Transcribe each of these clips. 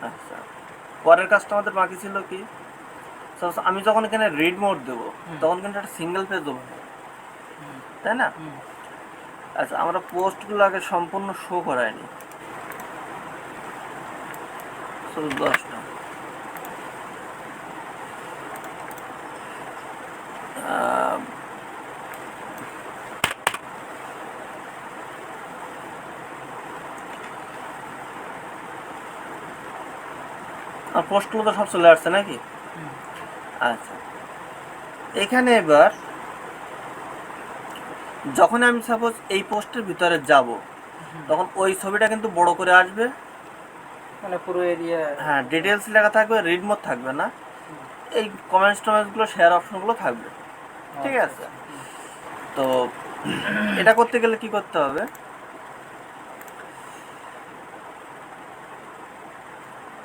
আচ্ছা, পরের কাজটা আমাদের বাকি ছিল কি, Suppose আমি যখন এখানে রিড মোড দেবো তখন কিন্তু একটা সিঙ্গেল পেজ ওপেন হবে, তাই না? আচ্ছা, আমরা পোস্টগুলো আগে সম্পূর্ণ শো করাইনি, শুধু 10টা। আর পোস্টগুলো তো সব চলে আসছে নাকি? আচ্ছা, এখানে এবার যখন আমি সাপোজ এই পোস্টের ভিতরে যাব তখন ওই ছবিটা কিন্তু বড় করে আসবে, মানে পুরো এরিয়া। হ্যাঁ, ডিটেলস লেখা থাকবে, রিড মোড থাকবে না, এই কমেন্টস টমেন্টসগুলো শেয়ার অপশনগুলো থাকবে, ঠিক আছে? তো এটা করতে গেলে কি করতে হবে,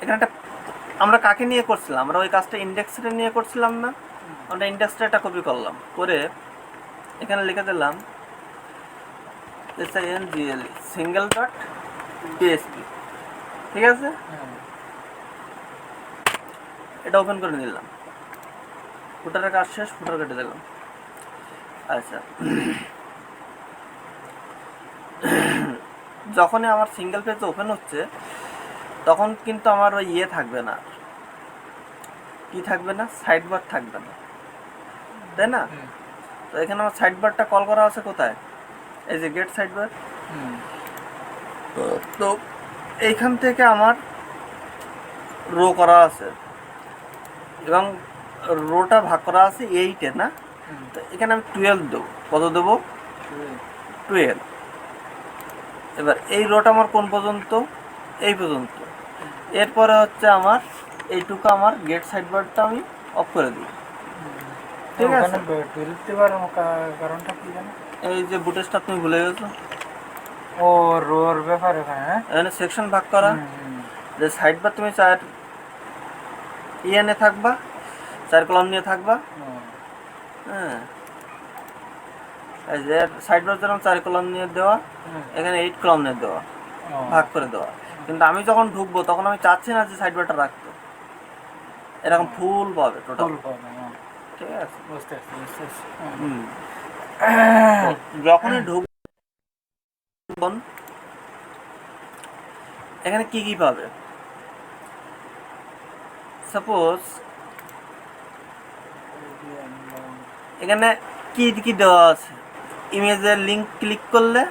এখানে একটা, আমরা কাকে নিয়ে করছিলাম, আমরা ওই কাজটা ইন্ডেক্সটা নিয়ে করছিলাম না, আমরা ইন্ডেক্সটা একটা কপি করলাম, করে এখানে লিখে দিলাম SINGLE সিঙ্গেল ডট PHP, ঠিক আছে? এটা ওপেন করে নিলাম, ফুটারের কাজ শেষ, ফুটার কেটে দিলাম। আচ্ছা, যখনই আমার সিঙ্গেল পেজ ওপেন হচ্ছে তখন কিন্তু আমার ওই ইয়ে থাকবে না, কি থাকবে না, সাইড বার থাকবে না, তাই না? তো এখানে আমার সাইড বারটা কল করা আছে কোথায়, এই যে গেট সাইড বার। তো এইখান থেকে আমার রো করা আছে এবং রোটা ভাগ করা আছে 8-এ, না? তো এখানে আমি 12 দেবো, কত দেবো, 12। এবার এই রোটা আমার কোন পর্যন্ত, এই পর্যন্ত, এরপরে হচ্ছে আমার এইটুকু আমার গেট সাইড বারটা আমি অফ করে দিই, ঠিক আছে? কারণটা কি জানো? এই যে বুটেসটা তুমি ভুলে গেছো, ও রোর ব্যাপার এখানে, এখানে সেকশন ভাগ করা, যে সাইড বার তুমি 4 ইয়ে থাকবা, 4 কলাম নিয়ে থাকবা, হ্যাঁ, এই যে সাইড বার যেরকম 4 কলাম নিয়ে দেওয়া, এখানে 8 কলাম নিয়ে দেওয়া, ভাগ করে দেওয়া। কিন্তু আমি যখন ঢুকবো তখন আমি চাচ্ছি না যে সাইড বারটা রাখতে, এরকম ফুল পাবে টোটাল, ঠিক আছে? বুঝতে পারছি। যখনই ঢুকবেন এখানে কি কি পাবে, সাপোজ এখানে কি কি দেওয়া আছে, ইমেজের লিঙ্ক ক্লিক করলে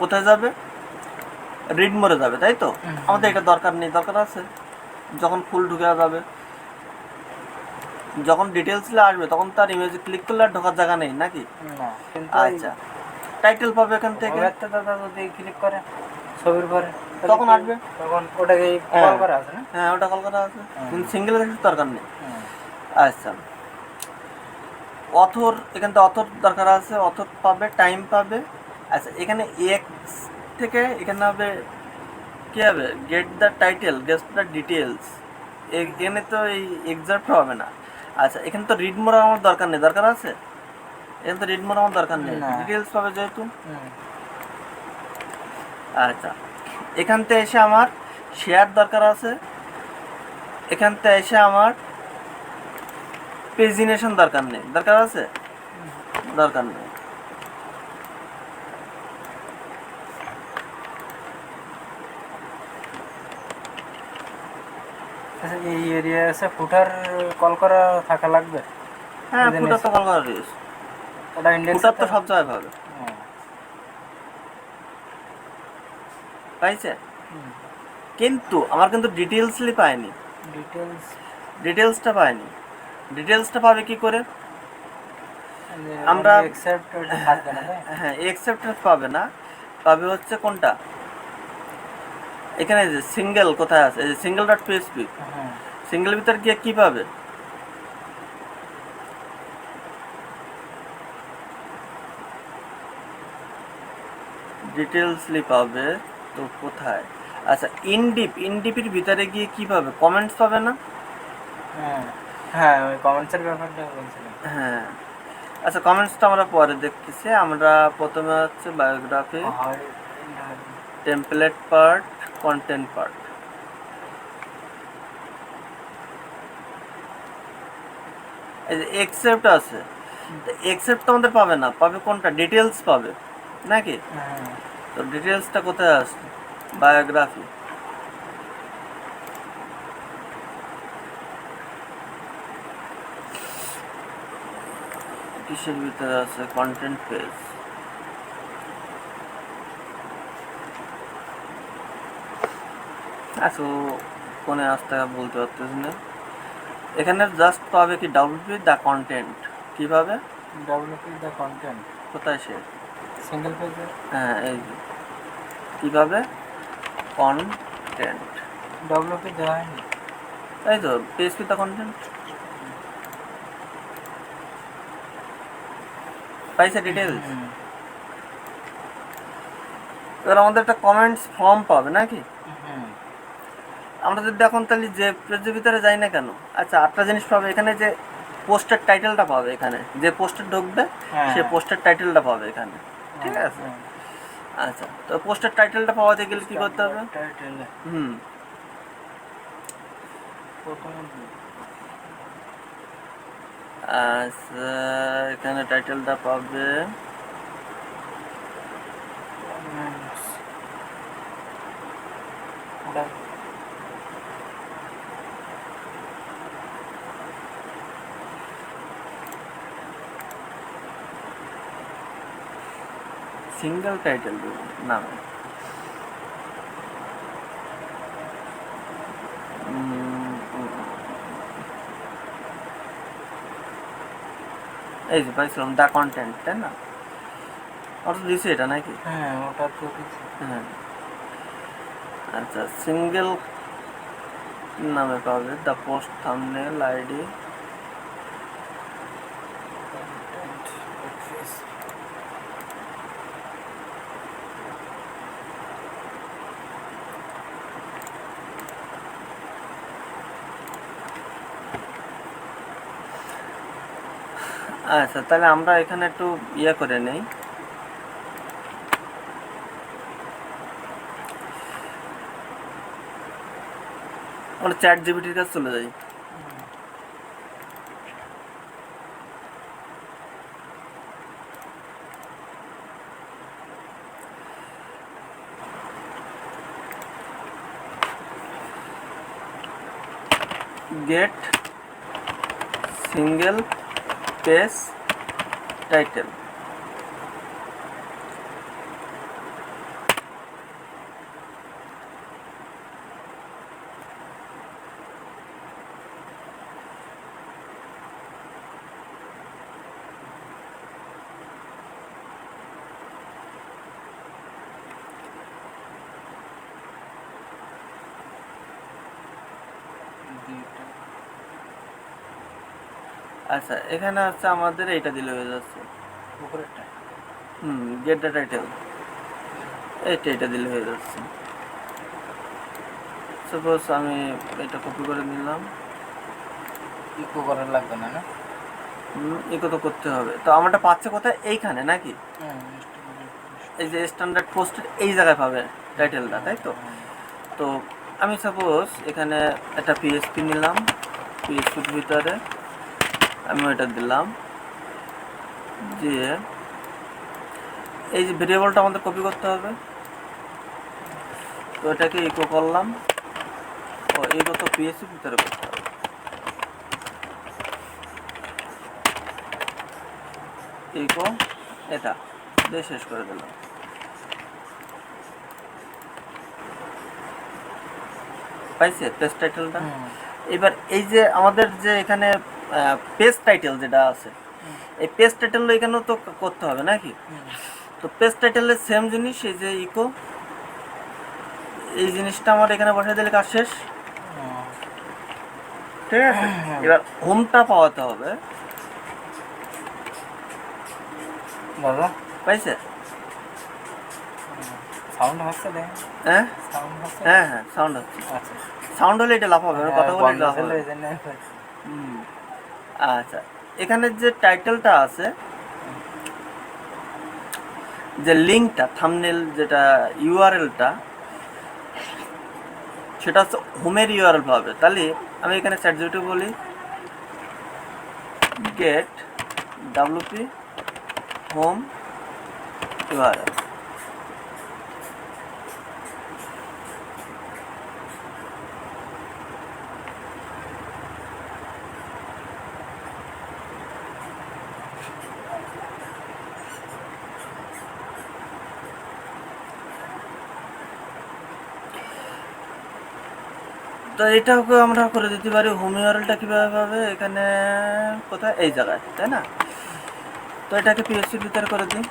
কোথায় যাবে, রিড মোডে যাবে, তাই তো? আমাদের এটা দরকার নেই, দরকার আছে যখন ফুল ঢুকে যাবে, যখন ডিটেলসে আসবে তখন তার ইমেজে ক্লিক করলে আর ঢোকার জায়গা নেই নাকি? আচ্ছা, টাইটেল পাবে এখান থেকে, দাদা যদি ক্লিক করে ছবির পরে তখন আসবে, তখন ওটাকে কল করা আছে না? হ্যাঁ, ওটা কল করা আছে, কিন্তু সিঙ্গেল কিছু দরকার নেই। আচ্ছা, অথর, এখান থেকে অথর দরকার আছে, অথর পাবে, টাইম পাবে। আচ্ছা, এখানে এক্স থেকে এখানে হবে কি হবে, get the title, get the details, এখানে তো এই এক্সাক্ট হবে না। আচ্ছা, এখানে তো রিড মোড আমার দরকার নেই, দরকার আছে? এখানে তো রিড মোড আমার দরকার নেই, ডিটেলস পাবে যেহেতু। আচ্ছা, এখান থেকে এসে আমার শেয়ার দরকার আছে, এখান থেকে এসে আমার পেজিনেশন দরকার নেই, দরকার আছে? দরকার নেই। এই এরিয়া আছে ফুটার কল করা থাকা লাগবে। হ্যাঁ, ফুটার তো কল করা রয়েছে, ওটা ইন্ডেক্স ফুটার তো সব জায়গায় পাবে, পাইছে? কিন্তু আমার কিন্তু ডিটেলসলি পায়নি, ডিটেলসটা পায়নি। ডিটেলসটা পাবে কি করে, আমরা হ্যাঁ, এক্সেপ্টেড পাবে না, পাবে হচ্ছে কোনটা, এখানে যে সিঙ্গেল কোথায় আছে, এই যে সিঙ্গেল ডট পিএইচপি, সিঙ্গেল ভিতর গিয়ে কি পাবে, ডিটেলসলি পাবে, তো কোথায়, আচ্ছা ইনডিপের ভিতরে গিয়ে কি পাবে, কমেন্টস পাবে না? হ্যাঁ, ওই কমেন্টসের ব্যাপারটা বলছিলাম। হ্যাঁ, আচ্ছা, কমেন্টসটা আমরা পরে দেখতেছি, আমরা প্রথমে হচ্ছে biography, template part, content part. এই যে এক্সেপ্ট আছে, এক্সেপ্ট তো আমাদের পাবে না, পাবে কোনটা? ডিটেলস পাবে নাকি? হ্যাঁ তো ডিটেলসটা কোথায় আসছে? বায়োগ্রাফি। কিসের ভিতরে আছে? Content page. আচ্ছা কোনে আসতে বলতে পারতেছি না। এখানে জাস্ট পাবে কি ডাব্লিউপি দ্য কন্টেন্ট। কিভাবে? ডব্লিউপি দ্য কন্টেন্ট কোথায় সে? সিঙ্গেল পেজে। হ্যাঁ এই যে কিভাবে কন্টেন্ট, ডব্লিউপি দেওয়া হয়নি। তাই তো পিএসপি দ্য কন্টেন্ট পাইছে ডিটেলস। এবার আমাদের একটা কমেন্টস ফর্ম পাবে নাকি? আমরা যদি এখন তাহলে যে পেজের ভিতরে যাই না কেন, আচ্ছা আটটা জিনিস পাবে এখানে। যে পোস্টের টাইটেলটা পাবে এখানে, যে পোস্টার ঢুকবে সে পোস্টের টাইটেলটা পাবে এখানে, ঠিক আছে? আচ্ছা তো পোস্টের টাইটেলটা পাওয়াতে গেলে কি করতে হবে? আচ্ছা এখানে টাইটেলটা পাবে সিঙ্গেল টাইটেল নামে। এই যে পাইছিলাম দ্য কন্টেন্ট, তাই না? অত দিছে এটা নাকি? হ্যাঁ ওটা তো দিছে। হ্যাঁ আচ্ছা সিঙ্গেল নামে পাবে দ্য পোস্ট থাম্বনেল আইডি। আচ্ছা তাহলে আমরা এখানে একটু ইয়ে করে নেই। আমরা চ্যাট জিপিটির কাছে চলে যাই। Get single page title. আচ্ছা এখানে হচ্ছে আমাদের এইটা দিলে হয়ে যাচ্ছে উপরেরটা। গেট দ্য টাইটেল, এটা দিলে হয়ে যাচ্ছে। সাপোজ আমি এটা কপি করে নিলাম। ইকো করার লাগবে না, না? ইকো তো করতে হবে। তো আমারটা পাচ্ছে কোথায়? এইখানে নাকি? এই যে স্ট্যান্ডার্ড পোস্টের এই জায়গায় পাবে টাইটেলটা, তাই তো? তো আমি সাপোজ এখানে একটা পিএসপি নিলাম, পিএসপির ভিতরে আমি ওইটা দিলাম, দিয়ে এই যে ভেরিয়েবলটা আমাদের কপি করতে হবে, তো এটাকে ইকো করলাম। ও ইকো তো পিএসপির ভিতরে করতে হবে। ইকো এটা দিয়ে শেষ করে দিলাম। পাইছে পেজ টাইটেলটা? এবার এই যে আমাদের যে এখানে পেজ টাইটেল যেটা আছে, এই পেজ টাইটেল এখানেও তো করতে হবে নাকি? তো পেজ টাইটেলের সেম জিনিস, এই যে ইকো, এই জিনিসটা আমার এখানে বসাই দিলে কাজ শেষ, ঠিক আছে? এবার হোমটা পাওয়াতে হবে। দাদা পাইছে? সাউন্ড হচ্ছে দেখ। হ্যাঁ সাউন্ড হচ্ছে। হ্যাঁ হ্যাঁ সাউন্ড হচ্ছে। আচ্ছা সাউন্ড হলে এটা লাভ হবে, কথা বলে লাভ হবে। এইজন্য আচ্ছা এখানে যে টাইটেলটা আছে, যে লিঙ্কটা, থাম্বনেল যেটা ইউআরএলটা, সেটা হচ্ছে হোমের ইউআরএল পাবে। তাহলে আমি এখানে চ্যাটজিপিটি বলি গেট ডাব্লিউপি হোম ইউআরএল। তো এটাকে আমরা করে দিতে পারি। হোম ইউআরএলটা কীভাবে পাবে, এখানে কোথায়, এই জায়গায়, তাই না? তো এটাকে পিএইচপি ভিতরে করে দিই,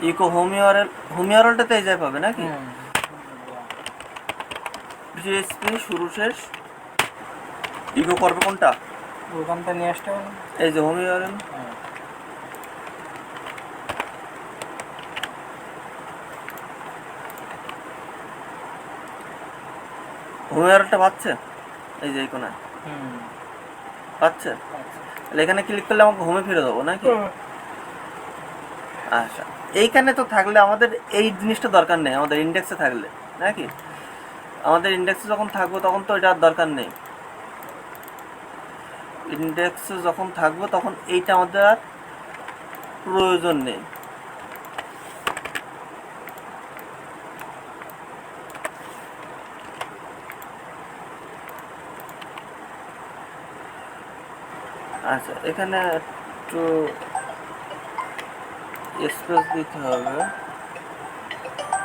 ইকো হোম ইউআরএল। হোম ইউআরএলটাতে এই জায়গায় পাবে নাকি, পিএইচপি শুরু শেষ ইকো করবে কোনটা, ওখানটা নিয়ে আসতে হবে। এই যে হোম ইউআরএল। হোম ইউআরএলটা পাচ্ছে, এই যে এই কোনায় পাচ্ছে। তাহলে এখানে ক্লিক করলে আমাকে হোমে ফিরে দেবো নাকি? আচ্ছা, এইখানে তো থাকলে আমাদের এই জিনিসটা দরকার নেই, আমাদের ইন্ডেক্সে থাকলে নাকি, আমাদের ইন্ডেক্সে যখন থাকবো তখন তো এটা আর দরকার নেই। ইন্ডেক্সে যখন থাকবো তখন এইটা আমাদের আর প্রয়োজন নেই। আচ্ছা, এখানে একটু স্পেস দিতে হবে।